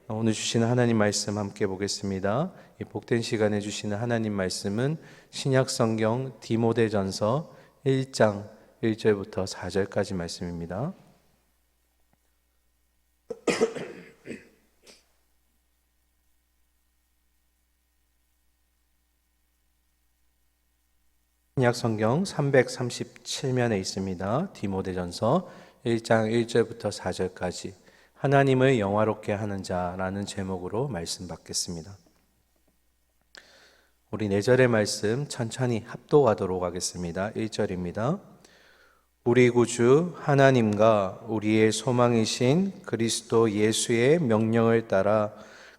오늘 주시는 하나님 말씀 함께 보겠습니다. 이 복된 시간에 주시는 하나님 말씀은 신약 성경 디모데전서 1장 1절부터 4절까지 말씀입니다. 신약 성경 337면에 있습니다. 디모데전서 1장 1절부터 4절까지 하나님을 영화롭게 하는 자라는 제목으로 말씀 받겠습니다. 우리 4절의 말씀 천천히 합독하도록 하겠습니다. 1절입니다. 우리 구주 하나님과 우리의 소망이신 그리스도 예수의 명령을 따라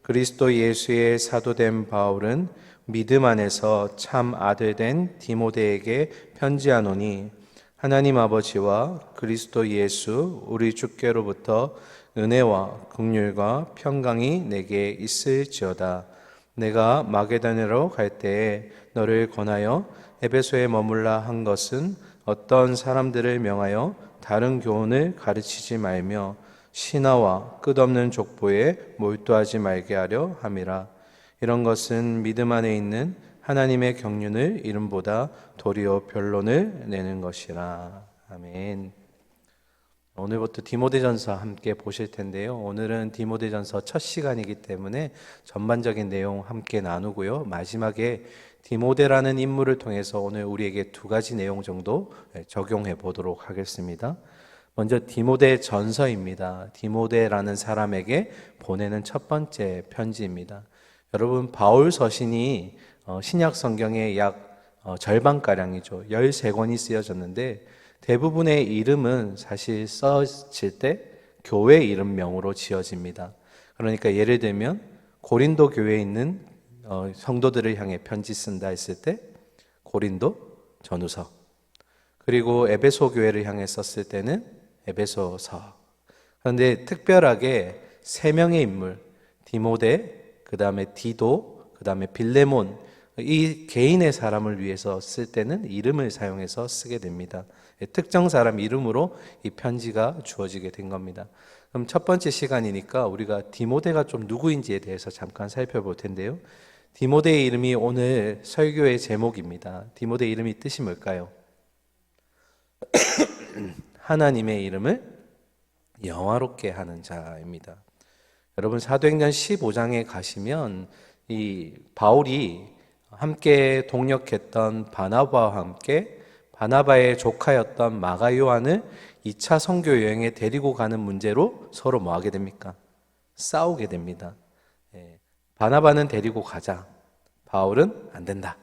그리스도 예수의 사도된 바울은 믿음 안에서 참 아들된 디모데에게 편지하노니 하나님 아버지와 그리스도 예수 우리 주께로부터 은혜와 긍휼과 평강이 내게 있을지어다. 내가 마게도냐로 갈 때에 너를 권하여 에베소에 머물라 한 것은 어떤 사람들을 명하여 다른 교훈을 가르치지 말며 신하와 끝없는 족보에 몰두하지 말게 하려 함이라. 이런 것은 믿음 안에 있는 하나님의 경륜을 이름보다 도리어 변론을 내는 것이라. 아멘. 오늘부터 디모데전서 함께 보실 텐데요. 오늘은 디모데전서 첫 시간이기 때문에 전반적인 내용 함께 나누고요. 마지막에 디모데라는 인물을 통해서 오늘 우리에게 2가지 내용 정도 적용해 보도록 하겠습니다. 먼저 디모데 전서입니다. 디모데라는 사람에게 보내는 첫 번째 편지입니다. 여러분, 바울 서신이 신약 성경의 약 절반가량이죠. 13권이 쓰여졌는데 대부분의 이름은 사실 써질 때 교회 이름명으로 지어집니다. 그러니까 예를 들면 고린도 교회에 있는 성도들을 향해 편지 쓴다 했을 때 고린도 전후서, 그리고 에베소 교회를 향해 썼을 때는 에베소서. 그런데 특별하게 3명의 인물, 디모데, 그 다음에 디도, 그 다음에 빌레몬, 이 개인의 사람을 위해서 쓸 때는 이름을 사용해서 쓰게 됩니다. 특정 사람 이름으로 이 편지가 주어지게 된 겁니다. 그럼 첫 번째 시간이니까 우리가 디모데가 좀 누구인지에 대해서 잠깐 살펴볼 텐데요. 디모데의 이름이 오늘 설교의 제목입니다. 디모데의 이름이 뜻이 뭘까요? 하나님의 이름을 영화롭게 하는 자입니다. 여러분, 사도행전 15장에 가시면 이 바울이 함께 동역했던 바나바와 함께 바나바의 조카였던 마가 요한을 2차 선교 여행에 데리고 가는 문제로 서로 뭐 하게 됩니까? 싸우게 됩니다. 바나바는 데리고 가자, 바울은 안 된다.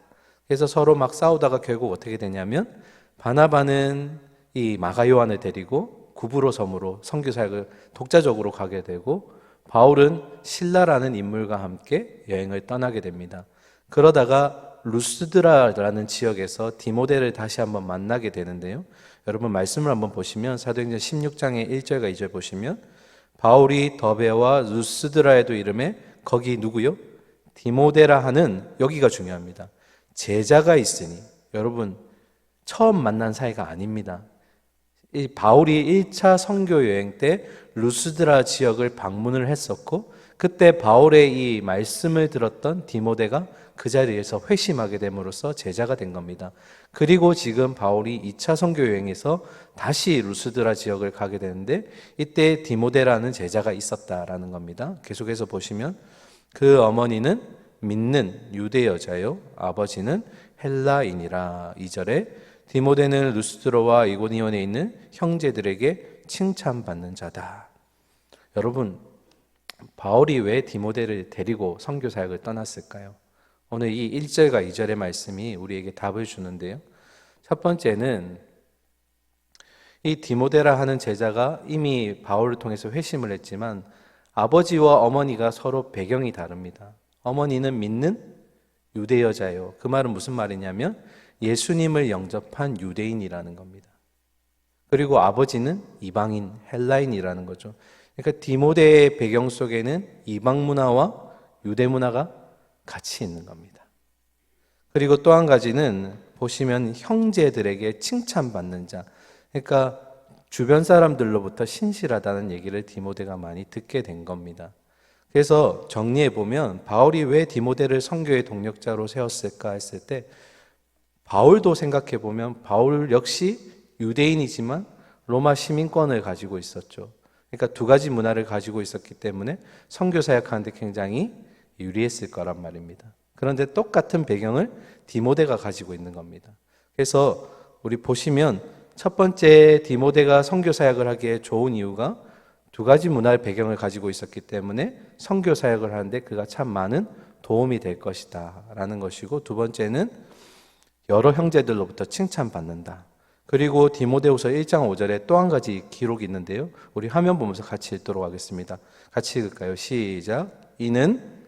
그래서 서로 막 싸우다가 결국 어떻게 되냐면 바나바는 이 마가 요한을 데리고 구브로 섬으로 선교 사역을 독자적으로 가게 되고 바울은 실라라는 인물과 함께 여행을 떠나게 됩니다. 그러다가 루스드라라는 지역에서 디모데를 다시 한번 만나게 되는데요. 여러분, 말씀을 한번 보시면 사도행전 16장의 1절과 2절 보시면 바울이 더베와 루스드라에도 이름에 거기 누구요? 디모데라 하는, 여기가 중요합니다. 제자가 있으니. 여러분, 처음 만난 사이가 아닙니다. 이 바울이 1차 선교 여행 때 루스드라 지역을 방문을 했었고 그때 바울의 이 말씀을 들었던 디모데가 그 자리에서 회심하게 됨으로써 제자가 된 겁니다. 그리고 지금 바울이 2차 선교 여행에서 다시 루스드라 지역을 가게 되는데 이때 디모데라는 제자가 있었다라는 겁니다. 계속해서 보시면 그 어머니는 믿는 유대 여자요 아버지는 헬라인이라. 2절에 디모데는 루스드라와 이고니온에 있는 형제들에게 칭찬받는 자다. 여러분, 바울이 왜 디모데를 데리고 선교 사역을 떠났을까요? 오늘 이 1절과 2절의 말씀이 우리에게 답을 주는데요. 첫 번째는 이 디모데라 하는 제자가 이미 바울을 통해서 회심을 했지만 아버지와 어머니가 서로 배경이 다릅니다. 어머니는 믿는 유대 여자예요. 그 말은 무슨 말이냐면 예수님을 영접한 유대인이라는 겁니다. 그리고 아버지는 이방인, 헬라인이라는 거죠. 그러니까 디모데의 배경 속에는 이방 문화와 유대 문화가 같이 있는 겁니다. 그리고 또 한 가지는 보시면 형제들에게 칭찬받는 자. 그러니까 주변 사람들로부터 신실하다는 얘기를 디모데가 많이 듣게 된 겁니다. 그래서 정리해 보면 바울이 왜 디모데를 선교의 동력자로 세웠을까 했을 때, 바울도 생각해 보면 바울 역시 유대인이지만 로마 시민권을 가지고 있었죠. 그러니까 두 가지 문화를 가지고 있었기 때문에 선교 사역하는데 굉장히 유리했을 거란 말입니다. 그런데 똑같은 배경을 디모데가 가지고 있는 겁니다. 그래서 우리 보시면 첫 번째 디모데가 선교 사역을 하기에 좋은 이유가 두 가지 문화의 배경을 가지고 있었기 때문에 선교 사역을 하는데 그가 참 많은 도움이 될 것이다 라는 것이고, 두 번째는 여러 형제들로부터 칭찬받는다. 그리고 디모데후서 1장 5절에 또 한 가지 기록이 있는데요, 우리 화면 보면서 같이 읽도록 하겠습니다. 같이 읽을까요? 시작. 이는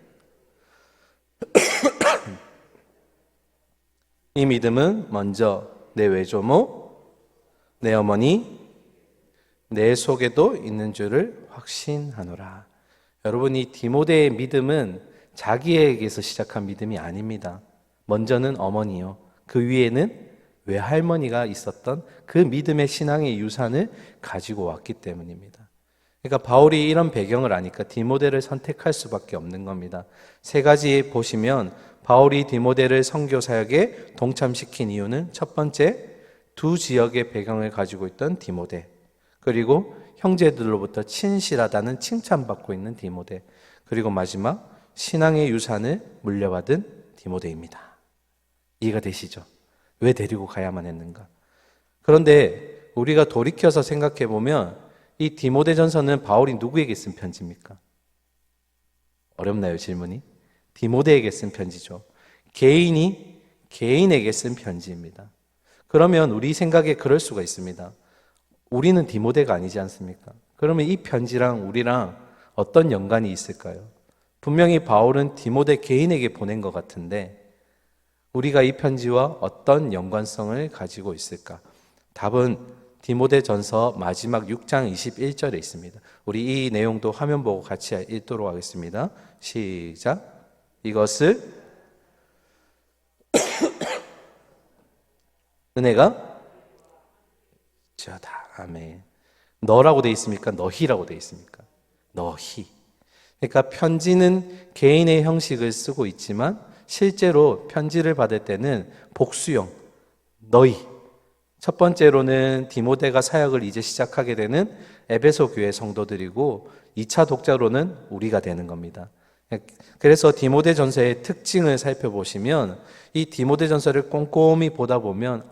이 믿음은 먼저 내 외조모, 내 어머니, 내 속에도 있는 줄을 확신하노라. 여러분, 이 디모데의 믿음은 자기에게서 시작한 믿음이 아닙니다. 먼저는 어머니요, 그 위에는 외할머니가 있었던 그 믿음의 신앙의 유산을 가지고 왔기 때문입니다. 그러니까 바울이 이런 배경을 아니까 디모데를 선택할 수밖에 없는 겁니다. 세 가지 보시면 바울이 디모데를 선교 사역에 동참시킨 이유는, 첫 번째, 두 지역의 배경을 가지고 있던 디모데, 그리고 형제들로부터 친실하다는 칭찬받고 있는 디모데, 그리고 마지막, 신앙의 유산을 물려받은 디모데입니다. 이해가 되시죠? 왜 데리고 가야만 했는가? 그런데 우리가 돌이켜서 생각해 보면 이 디모데전서는 바울이 누구에게 쓴 편지입니까? 어렵나요, 질문이? 디모데에게 쓴 편지죠. 개인이 개인에게 쓴 편지입니다. 그러면 우리 생각에 그럴 수가 있습니다. 우리는 디모데가 아니지 않습니까? 그러면 이 편지랑 우리랑 어떤 연관이 있을까요? 분명히 바울은 디모데 개인에게 보낸 것 같은데 우리가 이 편지와 어떤 연관성을 가지고 있을까? 답은 디모데전서 마지막 6장 21절에 있습니다. 우리 이 내용도 화면 보고 같이 읽도록 하겠습니다. 시작. 이것을 은혜가 저다. 아멘. 너라고 돼 있습니까? 너희라고 돼 있습니까? 너희. 그러니까 편지는 개인의 형식을 쓰고 있지만 실제로 편지를 받을 때는 복수형, 너희. 첫 번째로는 디모데가 사역을 이제 시작하게 되는 에베소 교회 성도들이고, 2차 독자로는 우리가 되는 겁니다. 그래서 디모데전서의 특징을 살펴보시면 이 디모데전서를 꼼꼼히 보다 보면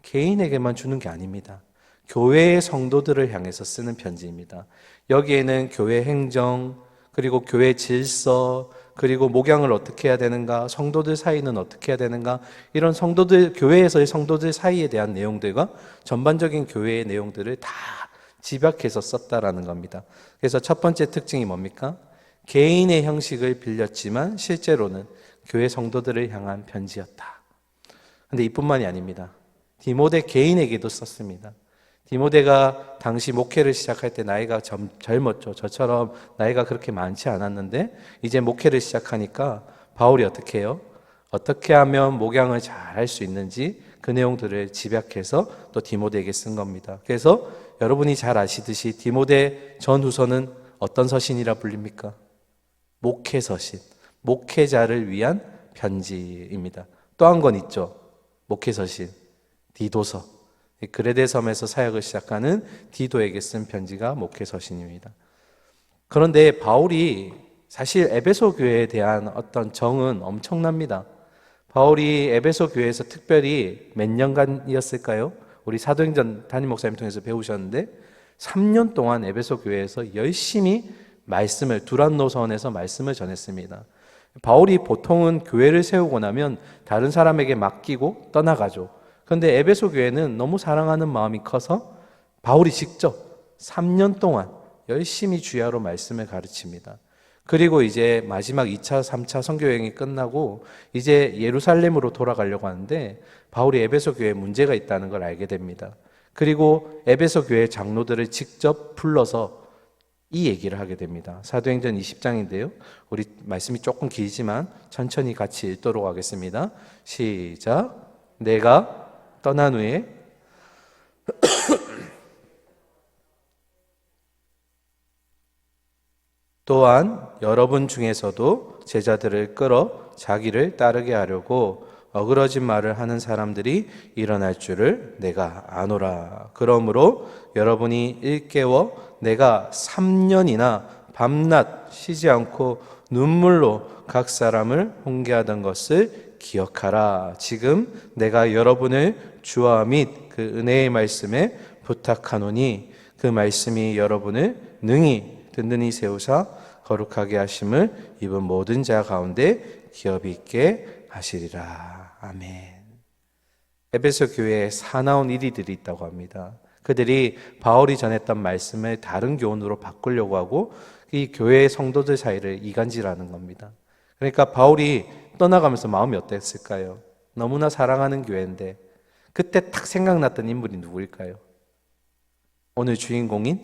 개인에게만 주는 게 아닙니다. 교회의 성도들을 향해서 쓰는 편지입니다. 여기에는 교회 행정, 그리고 교회 질서, 그리고 목양을 어떻게 해야 되는가, 성도들 사이는 어떻게 해야 되는가, 이런 성도들, 교회에서의 성도들 사이에 대한 내용들과 전반적인 교회의 내용들을 다 집약해서 썼다라는 겁니다. 그래서 첫 번째 특징이 뭡니까? 개인의 형식을 빌렸지만 실제로는 교회 성도들을 향한 편지였다. 근데 이뿐만이 아닙니다. 디모데 개인에게도 썼습니다. 디모데가 당시 목회를 시작할 때 나이가 젊었죠. 저처럼 나이가 그렇게 많지 않았는데 이제 목회를 시작하니까 바울이 어떻게 해요? 어떻게 하면 목양을 잘 할 수 있는지 그 내용들을 집약해서 또 디모데에게 쓴 겁니다. 그래서 여러분이 잘 아시듯이 디모데 전후서는 어떤 서신이라 불립니까? 목회서신, 목회자를 위한 편지입니다. 또 한 건 있죠. 목회서신, 디도서. 그레데 섬에서 사역을 시작하는 디도에게 쓴 편지가 목회서신입니다. 그런데 바울이 사실 에베소 교회에 대한 어떤 정은 엄청납니다. 바울이 에베소 교회에서 특별히 몇 년간이었을까요? 우리 사도행전 담임 목사님 통해서 배우셨는데 3년 동안 에베소 교회에서 열심히 말씀을, 두란노선에서 말씀을 전했습니다. 바울이 보통은 교회를 세우고 나면 다른 사람에게 맡기고 떠나가죠. 그런데 에베소 교회는 너무 사랑하는 마음이 커서 바울이 직접 3년 동안 열심히 주야로 말씀을 가르칩니다. 그리고 이제 마지막 2차, 3차 선교여행이 끝나고 이제 예루살렘으로 돌아가려고 하는데 바울이 에베소 교회에 문제가 있다는 걸 알게 됩니다. 그리고 에베소 교회 장로들을 직접 불러서 이 얘기를 하게 됩니다. 사도행전 20장인데요. 우리 말씀이 조금 길지만 천천히 같이 읽도록 하겠습니다. 시작. 내가 떠난 후에 또한 여러분 중에서도 제자들을 끌어 자기를 따르게 하려고 어그러진 말을 하는 사람들이 일어날 줄을 내가 아노라. 그러므로 여러분이 일깨워 내가 3년이나 밤낮 쉬지 않고 눈물로 각 사람을 훈계하던 것을 기억하라. 지금 내가 여러분을 주와 및 그 은혜의 말씀에 부탁하노니 그 말씀이 여러분을 능히 든든히 세우사 거룩하게 하심을 입은 모든 자 가운데 기업 있게 하시리라. 아멘. 에베소 교회에 사나운 이리들이 있다고 합니다. 그들이 바울이 전했던 말씀을 다른 교훈으로 바꾸려고 하고 이 교회의 성도들 사이를 이간질하는 겁니다. 그러니까 바울이 떠나가면서 마음이 어땠을까요? 너무나 사랑하는 교회인데 그때 탁 생각났던 인물이 누구일까요? 오늘 주인공인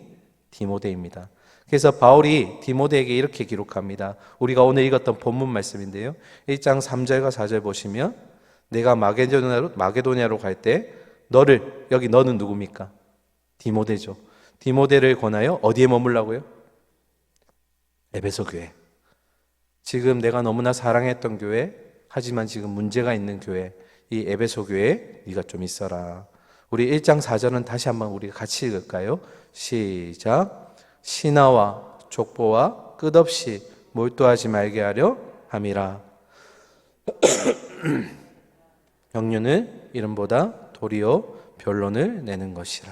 디모데입니다. 그래서 바울이 디모데에게 이렇게 기록합니다. 우리가 오늘 읽었던 본문 말씀인데요. 1장 3절과 4절 보시면 내가 마게도냐로 갈 때 너를, 여기 너는 누굽니까? 디모데죠. 디모데를 권하여 어디에 머물라고요? 에베소 교회. 지금 내가 너무나 사랑했던 교회, 하지만 지금 문제가 있는 교회, 이 에베소 교회에 네가 좀 있어라. 우리 1장 4절은 다시 한번 우리 같이 읽을까요? 시작. 신하와 족보와 끝없이 몰두하지 말게 하려 함이라. 경륜을 이름보다 도리어 변론을 내는 것이라.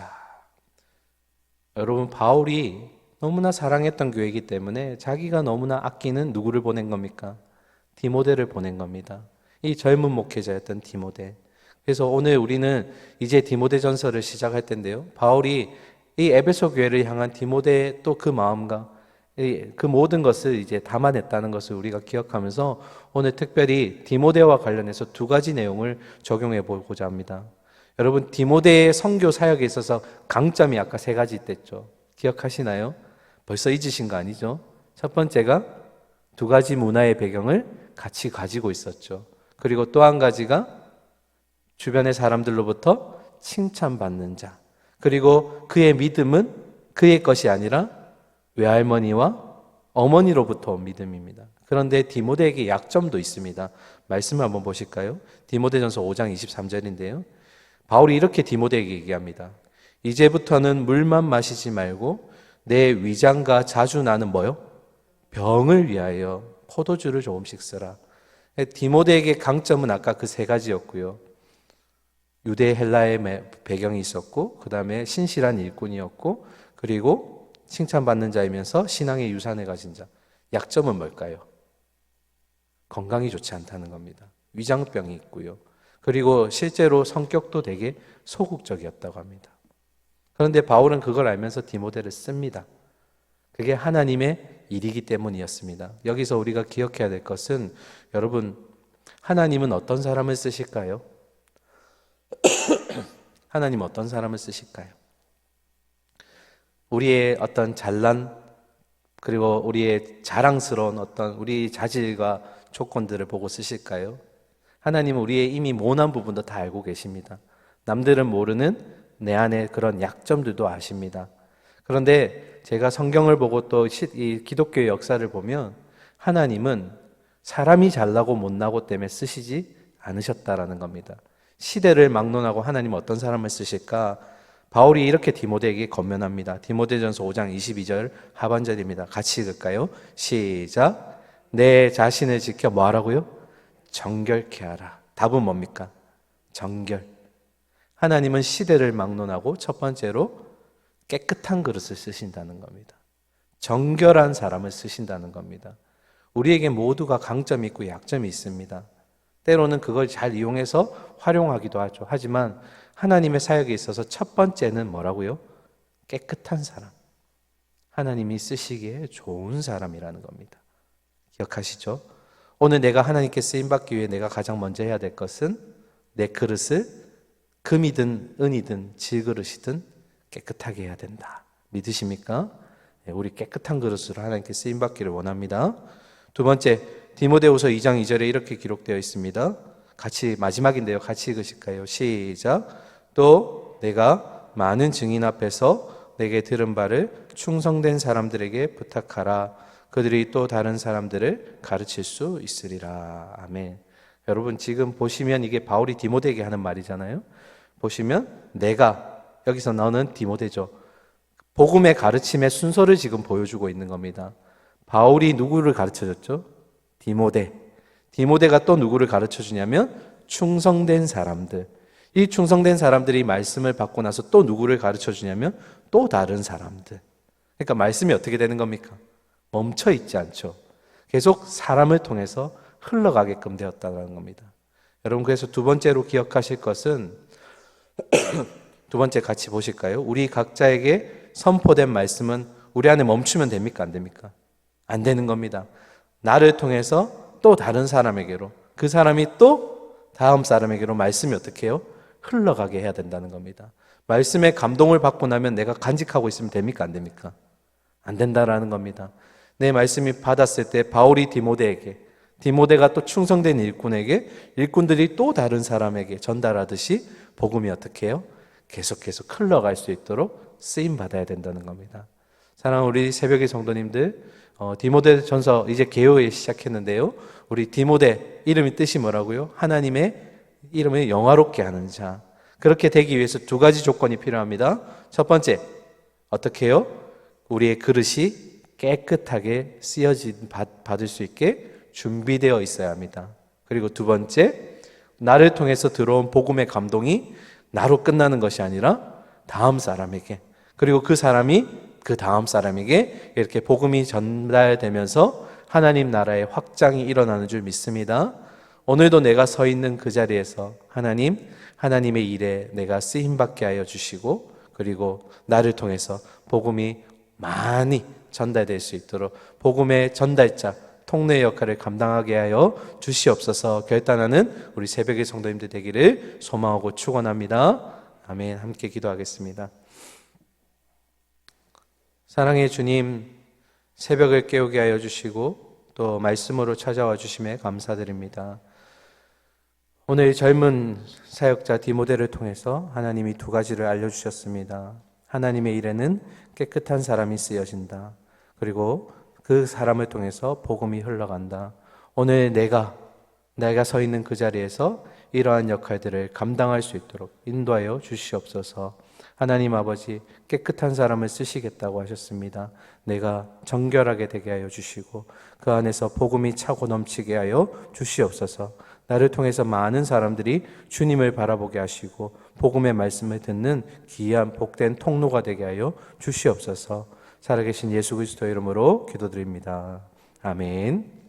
여러분, 바울이 너무나 사랑했던 교회이기 때문에 자기가 너무나 아끼는 누구를 보낸 겁니까? 디모데를 보낸 겁니다. 이 젊은 목회자였던 디모데. 그래서 오늘 우리는 이제 디모데 전서를 시작할 텐데요. 바울이 이 에베소 교회를 향한 디모데의 또 그 마음과 그 모든 것을 이제 담아냈다는 것을 우리가 기억하면서 오늘 특별히 디모데와 관련해서 두 가지 내용을 적용해 보고자 합니다. 여러분, 디모데의 선교 사역에 있어서 강점이 아까 세 가지 있댔죠. 기억하시나요? 벌써 잊으신 거 아니죠? 첫 번째가 두 가지 문화의 배경을 같이 가지고 있었죠. 그리고 또 한 가지가 주변의 사람들로부터 칭찬받는 자. 그리고 그의 믿음은 그의 것이 아니라 외할머니와 어머니로부터 온 믿음입니다. 그런데 디모데에게 약점도 있습니다. 말씀을 한번 보실까요? 디모데전서 5장 23절인데요. 바울이 이렇게 디모데에게 얘기합니다. 이제부터는 물만 마시지 말고 내 위장과 자주 나는 뭐요? 병을 위하여 포도주를 조금씩 쓰라. 디모데에게 강점은 아까 그 세 가지였고요. 유대 헬라의 배경이 있었고, 그 다음에 신실한 일꾼이었고, 그리고 칭찬받는 자이면서 신앙의 유산을 가진 자. 약점은 뭘까요? 건강이 좋지 않다는 겁니다. 위장병이 있고요. 그리고 실제로 성격도 되게 소극적이었다고 합니다. 그런데 바울은 그걸 알면서 디모데를 씁니다. 그게 하나님의 일이기 때문이었습니다. 여기서 우리가 기억해야 될 것은 여러분, 하나님은 어떤 사람을 쓰실까요? 하나님 어떤 사람을 쓰실까요? 우리의 어떤 잘난 그리고 우리의 자랑스러운 어떤 우리 자질과 조건들을 보고 쓰실까요? 하나님은 우리의 이미 모난 부분도 다 알고 계십니다. 남들은 모르는 내 안에 그런 약점들도 아십니다. 그런데 제가 성경을 보고 또 이 기독교의 역사를 보면 하나님은 사람이 잘나고 못나고 때문에 쓰시지 않으셨다라는 겁니다. 시대를 막론하고 하나님은 어떤 사람을 쓰실까? 바울이 이렇게 디모데에게 권면합니다. 디모데전서 5장 22절 하반절입니다. 같이 읽을까요? 시작. 내 자신을 지켜 뭐 하라고요? 정결케 하라. 답은 뭡니까? 정결. 하나님은 시대를 막론하고 첫 번째로 깨끗한 그릇을 쓰신다는 겁니다. 정결한 사람을 쓰신다는 겁니다. 우리에게 모두가 강점이 있고 약점이 있습니다. 때로는 그걸 잘 이용해서 활용하기도 하죠. 하지만 하나님의 사역에 있어서 첫 번째는 뭐라고요? 깨끗한 사람. 하나님이 쓰시기에 좋은 사람이라는 겁니다. 기억하시죠? 오늘 내가 하나님께 쓰임받기 위해 내가 가장 먼저 해야 될 것은 내 그릇을 금이든 은이든 질그릇이든 깨끗하게 해야 된다. 믿으십니까? 우리 깨끗한 그릇으로 하나님께 쓰임받기를 원합니다. 두 번째, 디모데후서 2장 2절에 이렇게 기록되어 있습니다. 같이 마지막인데요. 같이 읽으실까요? 시작. 또 내가 많은 증인 앞에서 내게 들은 바를 충성된 사람들에게 부탁하라. 그들이 또 다른 사람들을 가르칠 수 있으리라. 아멘. 여러분 지금 보시면 이게 바울이 디모데에게 하는 말이잖아요. 보시면 내가, 여기서 너는 디모데죠. 복음의 가르침의 순서를 지금 보여주고 있는 겁니다. 바울이 누구를 가르쳐줬죠? 디모데. 디모데가 또 누구를 가르쳐주냐면 충성된 사람들. 이 충성된 사람들이 말씀을 받고 나서 또 누구를 가르쳐주냐면 또 다른 사람들. 그러니까 말씀이 어떻게 되는 겁니까? 멈춰 있지 않죠. 계속 사람을 통해서 흘러가게끔 되었다는 겁니다. 여러분 그래서 두 번째로 기억하실 것은 두 번째 같이 보실까요? 우리 각자에게 선포된 말씀은 우리 안에 멈추면 됩니까? 안 됩니까? 안 되는 겁니다. 나를 통해서 또 다른 사람에게로, 그 사람이 또 다음 사람에게로 말씀이 어떻게 해요? 흘러가게 해야 된다는 겁니다. 말씀에 감동을 받고 나면 내가 간직하고 있으면 됩니까? 안 됩니까? 안 된다라는 겁니다. 내 말씀이 받았을 때 바울이 디모데에게, 디모데가 또 충성된 일꾼에게, 일꾼들이 또 다른 사람에게 전달하듯이 복음이 어떻게 해요? 계속 흘러갈 수 있도록 쓰임 받아야 된다는 겁니다. 사랑하는 우리 새벽의 성도님들, 디모데 전서 이제 개요일 시작했는데요. 우리 디모데 이름이 뜻이 뭐라고요? 하나님의 이름을 영화롭게 하는 자. 그렇게 되기 위해서 두 가지 조건이 필요합니다. 첫 번째, 어떻게 해요? 우리의 그릇이 깨끗하게 쓰여진 받을 수 있게 준비되어 있어야 합니다. 그리고 두 번째, 나를 통해서 들어온 복음의 감동이 나로 끝나는 것이 아니라 다음 사람에게, 그리고 그 사람이 그 다음 사람에게 이렇게 복음이 전달되면서 하나님 나라의 확장이 일어나는 줄 믿습니다. 오늘도 내가 서 있는 그 자리에서 하나님의 일에 내가 쓰임받게 하여 주시고, 그리고 나를 통해서 복음이 많이 전달될 수 있도록 복음의 전달자, 통로의 역할을 감당하게 하여 주시옵소서. 결단하는 우리 새벽의 성도님들 되기를 소망하고 축원합니다. 아멘. 함께 기도하겠습니다. 사랑의 주님, 새벽을 깨우게 하여 주시고 또 말씀으로 찾아와 주심에 감사드립니다. 오늘 젊은 사역자 디모데를 통해서 하나님이 두 가지를 알려주셨습니다. 하나님의 일에는 깨끗한 사람이 쓰여진다. 그리고 그 사람을 통해서 복음이 흘러간다. 오늘 내가 서 있는 그 자리에서 이러한 역할들을 감당할 수 있도록 인도하여 주시옵소서. 하나님 아버지, 깨끗한 사람을 쓰시겠다고 하셨습니다. 내가 정결하게 되게 하여 주시고 그 안에서 복음이 차고 넘치게 하여 주시옵소서. 나를 통해서 많은 사람들이 주님을 바라보게 하시고 복음의 말씀을 듣는 귀한 복된 통로가 되게 하여 주시옵소서. 살아계신 예수 그리스도의 이름으로 기도드립니다. 아멘.